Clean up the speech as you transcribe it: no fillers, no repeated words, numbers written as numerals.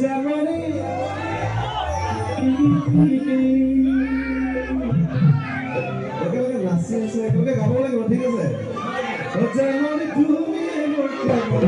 জাননী একেলগে নাচি আছে একেলগে গাব লাগিব ঠিক আছে জাননী তুমি